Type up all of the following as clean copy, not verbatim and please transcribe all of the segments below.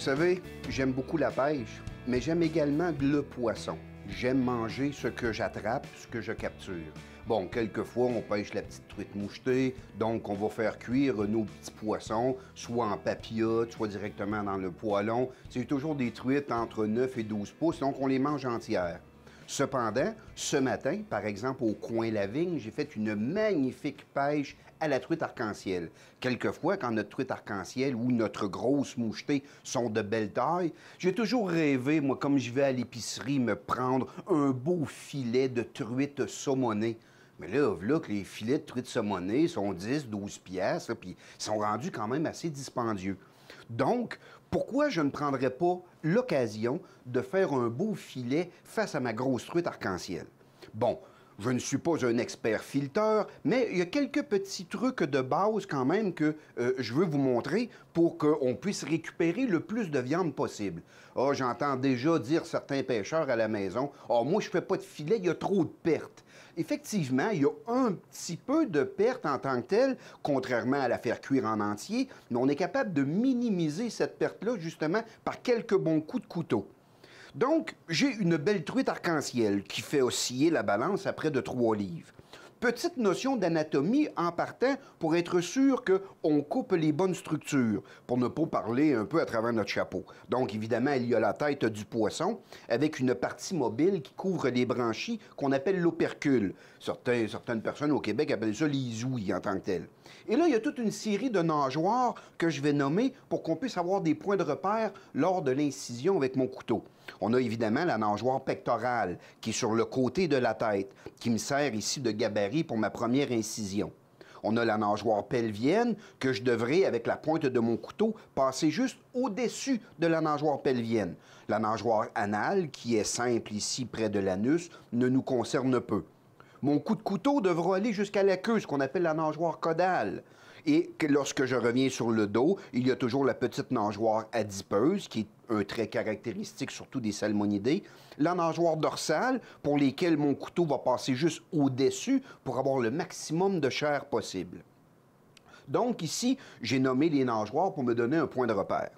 savez, j'aime beaucoup la pêche, mais j'aime également le poisson. J'aime manger ce que j'attrape, ce que je capture. Bon, quelquefois, on pêche la petite truite mouchetée, donc on va faire cuire nos petits poissons, soit en papillote, soit directement dans le poêlon. C'est toujours des truites entre 9 et 12 pouces, donc on les mange entières. Cependant, ce matin, par exemple, au coin La Vigne, j'ai fait une magnifique pêche à la truite arc-en-ciel. Quelquefois, quand notre truite arc-en-ciel ou notre grosse mouchetée sont de belle taille, j'ai toujours rêvé, moi, comme je vais à l'épicerie, me prendre un beau filet de truite saumonée. Mais là, voilà que les filets de truite saumonée sont 10, 12 piastres, puis ils sont rendus quand même assez dispendieux. Donc, pourquoi je ne prendrais pas l'occasion de faire un beau filet face à ma grosse truite arc-en-ciel? Bon, je ne suis pas un expert fileteur, mais il y a quelques petits trucs de base quand même que je veux vous montrer pour qu'on puisse récupérer le plus de viande possible. Ah, j'entends déjà dire certains pêcheurs à la maison, « Ah, moi, je fais pas de filet, il y a trop de pertes. » Effectivement, il y a un petit peu de pertes en tant que telle, contrairement à la faire cuire en entier, mais on est capable de minimiser cette perte-là justement par quelques bons coups de couteau. Donc, j'ai une belle truite arc-en-ciel qui fait osciller la balance à près de 3 livres. Petite notion d'anatomie en partant pour être sûr qu'on coupe les bonnes structures, pour ne pas parler un peu à travers notre chapeau. Donc, évidemment, il y a la tête du poisson avec une partie mobile qui couvre les branchies qu'on appelle l'opercule. Certaines personnes au Québec appellent ça les ouïes en tant que telles. Et là, il y a toute une série de nageoires que je vais nommer pour qu'on puisse avoir des points de repère lors de l'incision avec mon couteau. On a évidemment la nageoire pectorale qui est sur le côté de la tête, qui me sert ici de gabarit pour ma première incision. On a la nageoire pelvienne que je devrais, avec la pointe de mon couteau, passer juste au-dessus de la nageoire pelvienne. La nageoire anale, qui est simple ici près de l'anus, ne nous concerne peu. Mon coup de couteau devra aller jusqu'à la queue, ce qu'on appelle la nageoire caudale. Et lorsque je reviens sur le dos, il y a toujours la petite nageoire adipeuse, qui est un trait caractéristique surtout des salmonidés. La nageoire dorsale, pour lesquelles mon couteau va passer juste au-dessus pour avoir le maximum de chair possible. Donc ici, j'ai nommé les nageoires pour me donner un point de repère.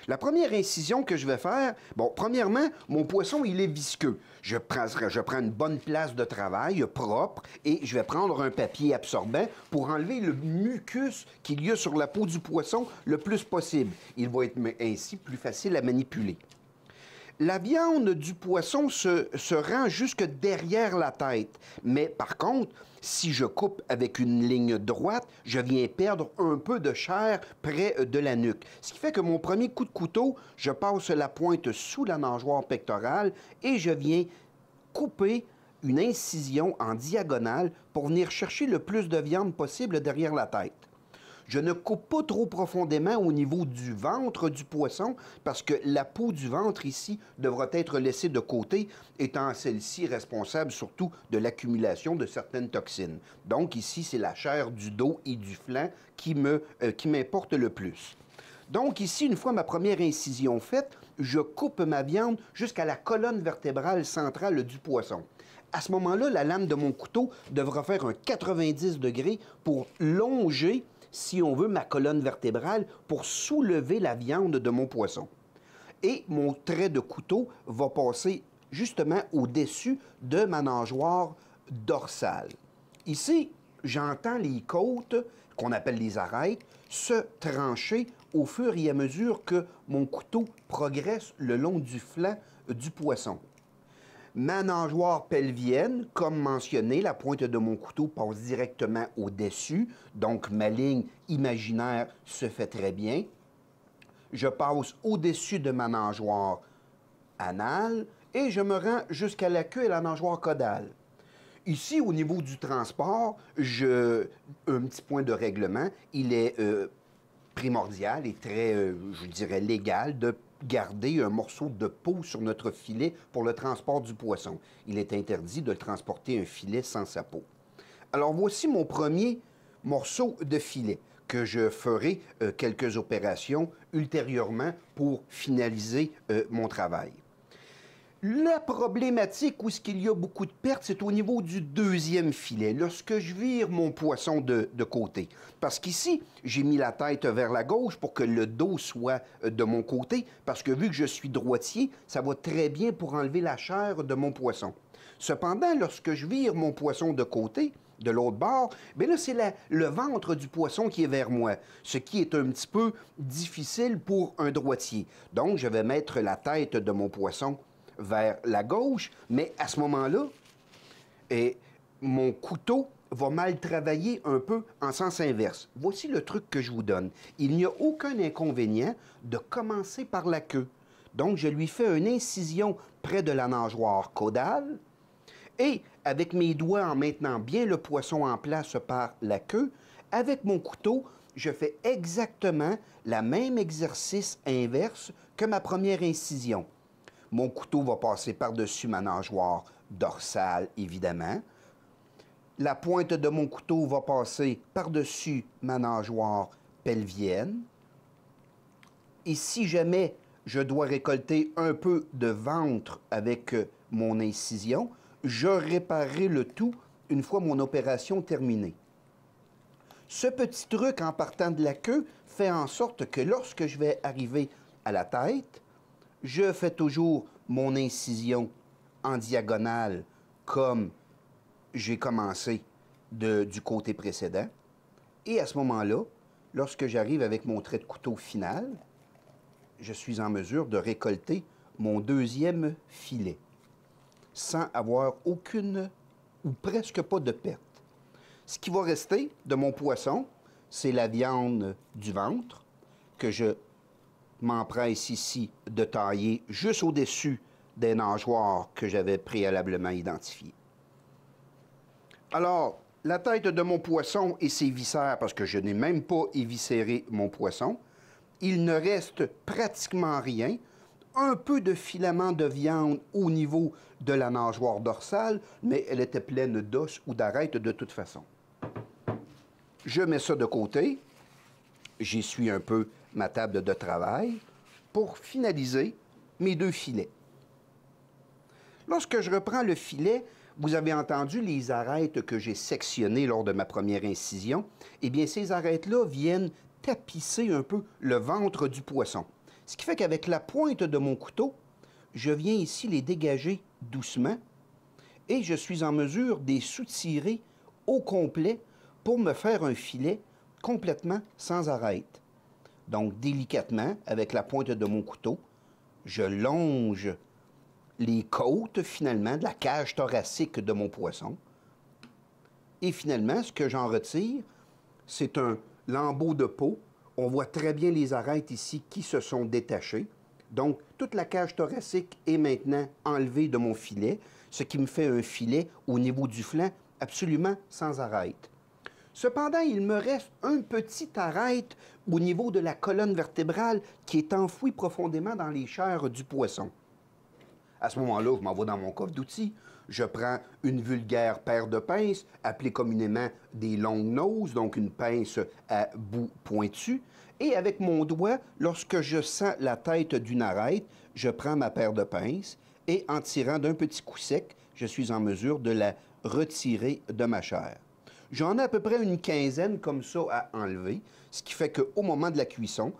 La première incision que je vais faire, bon, premièrement, mon poisson, il est visqueux. Je prends une bonne place de travail propre et je vais prendre un papier absorbant pour enlever le mucus qu'il y a sur la peau du poisson le plus possible. Il va être ainsi plus facile à manipuler. La viande du poisson se rend jusque derrière la tête. Mais par contre, si je coupe avec une ligne droite, je viens perdre un peu de chair près de la nuque. Ce qui fait que mon premier coup de couteau, je passe la pointe sous la nageoire pectorale et je viens couper une incision en diagonale pour venir chercher le plus de viande possible derrière la tête. Je ne coupe pas trop profondément au niveau du ventre du poisson parce que la peau du ventre ici devra être laissée de côté, étant celle-ci responsable surtout de l'accumulation de certaines toxines. Donc ici, c'est la chair du dos et du flanc qui m'importe le plus. Donc ici, une fois ma première incision faite, je coupe ma viande jusqu'à la colonne vertébrale centrale du poisson. À ce moment-là, la lame de mon couteau devra faire un 90 degrés pour longer, si on veut, ma colonne vertébrale pour soulever la viande de mon poisson. Et mon trait de couteau va passer justement au-dessus de ma nageoire dorsale. Ici, j'entends les côtes, qu'on appelle les arêtes, se trancher au fur et à mesure que mon couteau progresse le long du flanc du poisson. Ma nageoire pelvienne, comme mentionné, la pointe de mon couteau passe directement au-dessus, donc ma ligne imaginaire se fait très bien. Je passe au-dessus de ma nageoire anale et je me rends jusqu'à la queue et la nageoire caudale. Ici, au niveau du transport, un petit point de règlement, il est primordial et très, je dirais, légal de garder un morceau de peau sur notre filet pour le transport du poisson. Il est interdit de transporter un filet sans sa peau. Alors, voici mon premier morceau de filet que je ferai quelques opérations ultérieurement pour finaliser mon travail. La problématique où il y a beaucoup de pertes, c'est au niveau du deuxième filet, lorsque je vire mon poisson de côté. Parce qu'ici, j'ai mis la tête vers la gauche pour que le dos soit de mon côté, parce que vu que je suis droitier, ça va très bien pour enlever la chair de mon poisson. Cependant, lorsque je vire mon poisson de côté, de l'autre bord, bien là, c'est le ventre du poisson qui est vers moi, ce qui est un petit peu difficile pour un droitier. Donc, je vais mettre la tête de mon poisson vers la gauche, mais à ce moment-là, mon couteau va mal travailler un peu en sens inverse. Voici le truc que je vous donne. Il n'y a aucun inconvénient de commencer par la queue. Donc, je lui fais une incision près de la nageoire caudale et avec mes doigts en maintenant bien le poisson en place par la queue, avec mon couteau, je fais exactement le même exercice inverse que ma première incision. Mon couteau va passer par-dessus ma nageoire dorsale, évidemment. La pointe de mon couteau va passer par-dessus ma nageoire pelvienne. Et si jamais je dois récolter un peu de ventre avec mon incision, je réparerai le tout une fois mon opération terminée. Ce petit truc en partant de la queue fait en sorte que lorsque je vais arriver à la tête, je fais toujours mon incision en diagonale comme j'ai commencé du côté précédent. Et à ce moment-là, lorsque j'arrive avec mon trait de couteau final, je suis en mesure de récolter mon deuxième filet sans avoir aucune ou presque pas de perte. Ce qui va rester de mon poisson, c'est la viande du ventre que je m'empresse ici de tailler juste au-dessus des nageoires que j'avais préalablement identifiées. Alors, la tête de mon poisson et ses viscères, parce que je n'ai même pas éviscéré mon poisson, il ne reste pratiquement rien. Un peu de filament de viande au niveau de la nageoire dorsale, mais elle était pleine d'os ou d'arêtes de toute façon. Je mets ça de côté. J'essuie un peu ma table de travail pour finaliser mes deux filets. Lorsque je reprends le filet, vous avez entendu les arêtes que j'ai sectionnées lors de ma première incision. Eh bien, ces arêtes-là viennent tapisser un peu le ventre du poisson. Ce qui fait qu'avec la pointe de mon couteau, je viens ici les dégager doucement et je suis en mesure de les soutirer au complet pour me faire un filet complètement sans arête. Donc, délicatement, avec la pointe de mon couteau, je longe les côtes, finalement, de la cage thoracique de mon poisson. Et finalement, ce que j'en retire, c'est un lambeau de peau. On voit très bien les arêtes ici qui se sont détachées. Donc, toute la cage thoracique est maintenant enlevée de mon filet, ce qui me fait un filet au niveau du flanc absolument sans arête. Cependant, il me reste un petit arête au niveau de la colonne vertébrale qui est enfoui profondément dans les chairs du poisson. À ce moment-là, je m'en vais dans mon coffre d'outils. Je prends une vulgaire paire de pinces, appelée communément des longues noses, donc une pince à bout pointu. Et avec mon doigt, lorsque je sens la tête d'une arête, je prends ma paire de pinces et en tirant d'un petit coup sec, je suis en mesure de la retirer de ma chair. J'en ai à peu près une quinzaine comme ça à enlever, ce qui fait qu'au moment de la cuisson,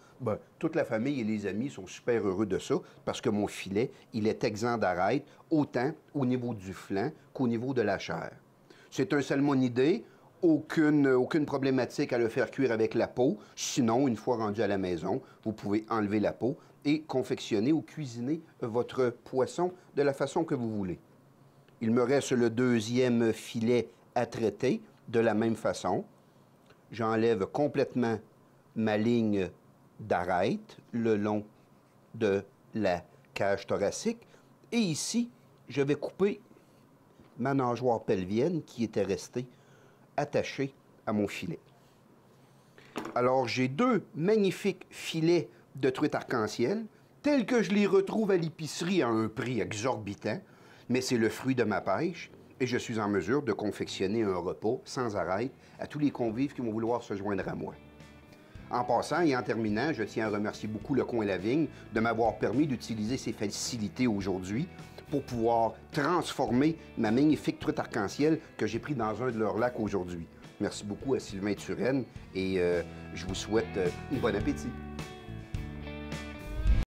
toute la famille et les amis sont super heureux de ça parce que mon filet, il est exempt d'arêtes, autant au niveau du flanc qu'au niveau de la chair. C'est un salmonidé, aucune problématique à le faire cuire avec la peau. Sinon, une fois rendu à la maison, vous pouvez enlever la peau et confectionner ou cuisiner votre poisson de la façon que vous voulez. Il me reste le deuxième filet à traiter. De la même façon, j'enlève complètement ma ligne d'arête le long de la cage thoracique. Et ici, je vais couper ma nageoire pelvienne qui était restée attachée à mon filet. Alors, j'ai deux magnifiques filets de truite arc-en-ciel, tels que je les retrouve à l'épicerie à un prix exorbitant, mais c'est le fruit de ma pêche. Et je suis en mesure de confectionner un repas sans arrêt à tous les convives qui vont vouloir se joindre à moi. En passant et en terminant, je tiens à remercier beaucoup Le Coin La Vigne de m'avoir permis d'utiliser ces facilités aujourd'hui pour pouvoir transformer ma magnifique truite arc-en-ciel que j'ai pris dans un de leurs lacs aujourd'hui. Merci beaucoup à Sylvain Turenne et je vous souhaite un bon appétit.